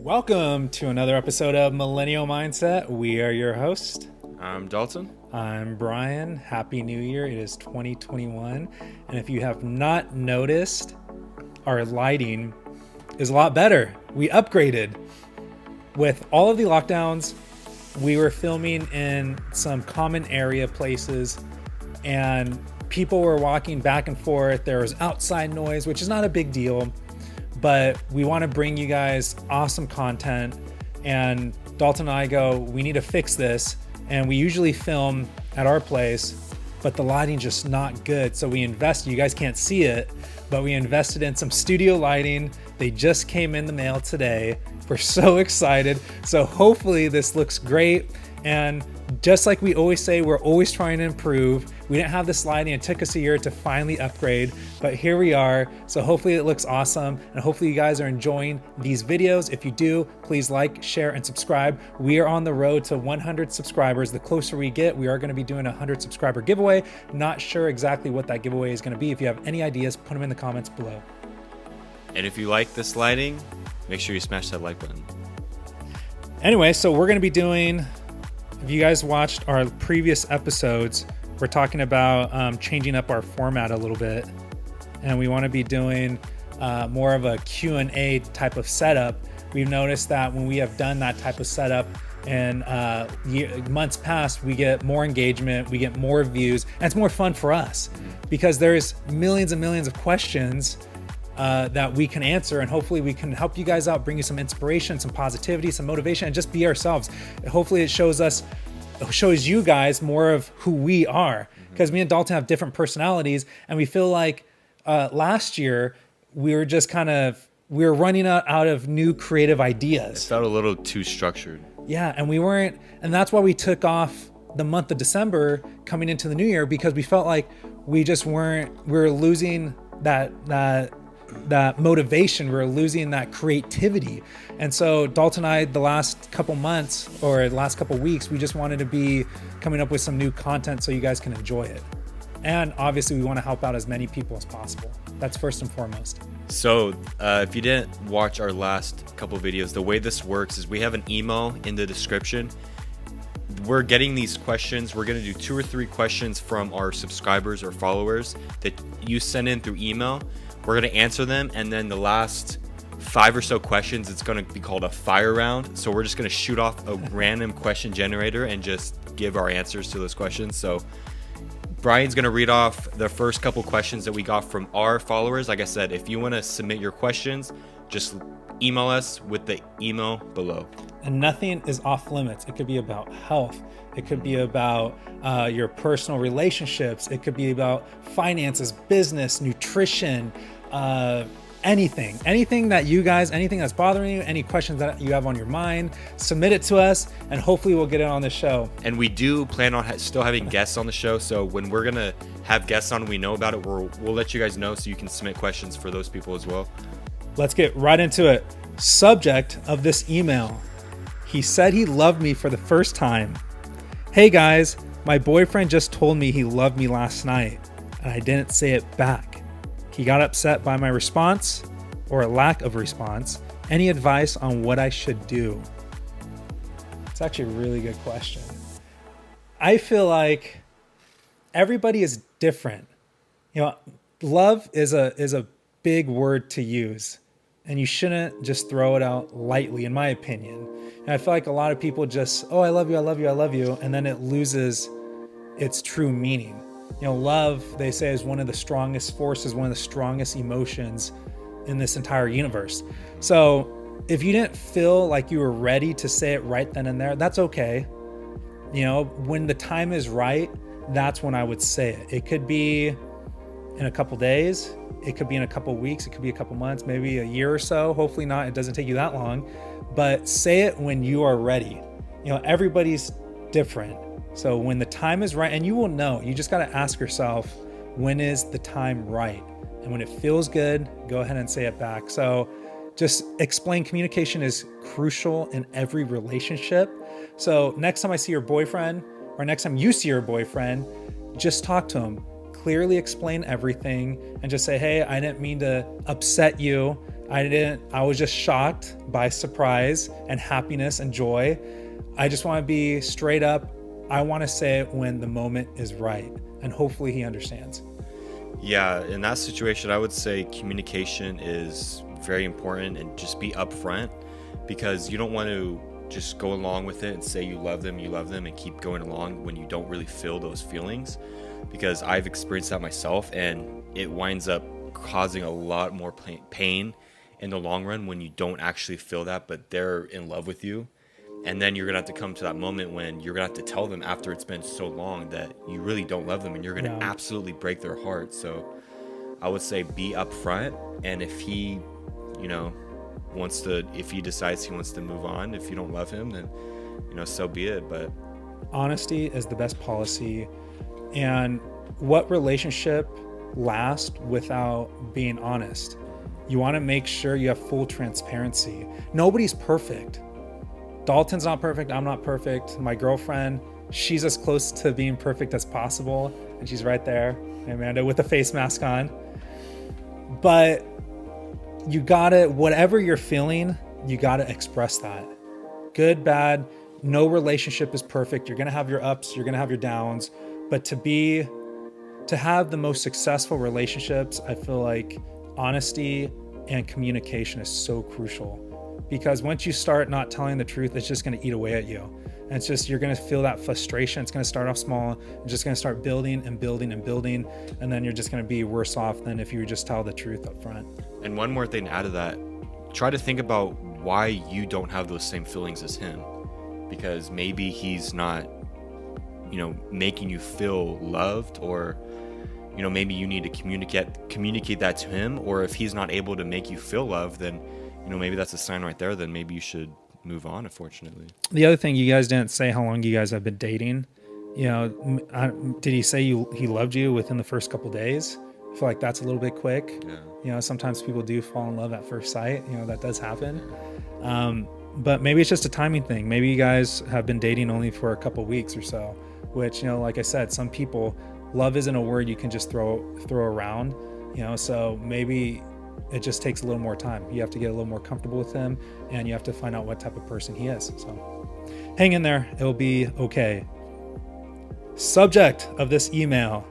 Welcome to another episode of Millennial Mindset. We are your host. I'm Dalton. I'm Brian. Happy New Year. It is 2021. And if you have not noticed, our lighting is a lot better. We upgraded. With all of the lockdowns, we were filming in some common area places and people were walking back and forth. There was outside noise, which is not a big deal. But we want to bring you guys awesome content, and Dalton and I go, we need to fix this. And we usually film at our place, but the lighting's just not good. So we invested, you guys can't see it, but we invested in some studio lighting. They just came in the mail today. We're so excited. So hopefully this looks great. And just like we always say, we're always trying to improve. We didn't have this lighting. It took us a year to finally upgrade, but here we are. So hopefully it looks awesome. And hopefully you guys are enjoying these videos. If you do, please like, share, and subscribe. We are on the road to 100 subscribers. The closer we get, we are going to be doing a 100 subscriber giveaway. Not sure exactly what that giveaway is going to be. If you have any ideas, put them in the comments below. And if you like this lighting, make sure you smash that like button. Anyway, so we're going to be doing, if you guys watched our previous episodes, we're talking about changing up our format a little bit. And we want to be doing more of a Q&A type of setup. We've noticed that when we have done that type of setup in months past, we get more engagement, we get more views, and it's more fun for us because there's millions and millions of questions that we can answer, and hopefully we can help you guys out, bring you some inspiration, some positivity, some motivation, and just be ourselves. Hopefully it shows you guys more of who we are, because me and Dalton have different personalities, and we feel like last year we were running out of new creative ideas. It felt a little too structured. Yeah, and we weren't, and that's why we took off the month of December coming into the new year, because we felt like we were losing that motivation, we're losing that creativity. And so Dalton and I, the last couple months or the last couple weeks, we just wanted to be coming up with some new content so you guys can enjoy it. And obviously we want to help out as many people as possible. That's first and foremost. So if you didn't watch our last couple videos, the way this works is we have an email in the description. We're getting these questions. We're going to do 2 or 3 questions from our subscribers or followers that you send in through email. We're going to answer them, and then the last 5 or so questions, it's going to be called a fire round. So we're just going to shoot off a random question generator and just give our answers to those questions. So Brian's going to read off the first couple questions that we got from our followers. Like I said, if you want to submit your questions, just email us with the email below. And nothing is off limits. It could be about health. It could be about your personal relationships. It could be about finances, business, nutrition, anything that you guys, anything that's bothering you, any questions that you have on your mind, submit it to us, and hopefully we'll get it on the show. And we do plan on still having guests on the show. So when we're going to have guests on, we know about it. We'll let you guys know so you can submit questions for those people as well. Let's get right into it. Subject of this email. He said he loved me for the first time. Hey guys, my boyfriend just told me he loved me last night, and I didn't say it back. He got upset by my response or a lack of response. Any advice on what I should do? It's actually a really good question. I feel like everybody is different. You know, love is a big word to use, and you shouldn't just throw it out lightly, in my opinion. And I feel like a lot of people just, oh, I love you, I love you, I love you. And then it loses its true meaning. You know, love, they say, is one of the strongest forces, one of the strongest emotions in this entire universe. So if you didn't feel like you were ready to say it right then and there, that's okay. You know, when the time is right, that's when I would say it. It could be in a couple days. It could be in a couple weeks. It could be a couple months, maybe a year or so. Hopefully not. It doesn't take you that long. But say it when you are ready. You know, everybody's different. So when the time is right, and you will know, you just got to ask yourself, when is the time right? And when it feels good, go ahead and say it back. So just explain, communication is crucial in every relationship. So next time I see your boyfriend, or next time you see your boyfriend, just talk to him. Clearly explain everything and just say, hey, I didn't mean to upset you. I was just shocked by surprise and happiness and joy. I just want to be straight up. I want to say it when the moment is right, and hopefully he understands. Yeah, in that situation, I would say communication is very important, and just be upfront, because you don't want to just go along with it and say you love them, and keep going along when you don't really feel those feelings. Because I've experienced that myself, and it winds up causing a lot more pain in the long run when you don't actually feel that, but they're in love with you. And then you're gonna have to come to that moment when you're gonna have to tell them, after it's been so long, that you really don't love them, and you're gonna absolutely break their heart. So I would say be upfront, and if he, if he decides he wants to move on, if you don't love him, then so be it. But honesty is the best policy. And what relationship lasts without being honest? You want to make sure you have full transparency. Nobody's perfect. Dalton's not perfect. I'm not perfect. My girlfriend, she's as close to being perfect as possible, and she's right there, Amanda, with the face mask on. But you gotta, whatever you're feeling, you gotta express that. Good, bad, no relationship is perfect. You're gonna have your ups, you're gonna have your downs, but to have the most successful relationships, I feel like honesty and communication is so crucial. Because once you start not telling the truth, it's just going to eat away at you. And it's just, you're going to feel that frustration. It's going to start off small. It's just going to start building and building and building. And then you're just going to be worse off than if you just tell the truth up front. And one more thing to add to that, try to think about why you don't have those same feelings as him. Because maybe he's not, making you feel loved, or, maybe you need to communicate that to him. Or if he's not able to make you feel loved, then maybe that's a sign right there. Then maybe you should move on, unfortunately. The other thing, you guys didn't say how long you guys have been dating. Did he say he loved you within the first couple days? I feel like that's a little bit quick. Yeah. Sometimes people do fall in love at first sight. That does happen. But maybe it's just a timing thing. Maybe you guys have been dating only for a couple weeks or so, which, like I said, some people, love isn't a word you can just throw around, so maybe it just takes a little more time. You have to get a little more comfortable with him, and you have to find out what type of person he is. So hang in there. It'll be okay. Subject of this email: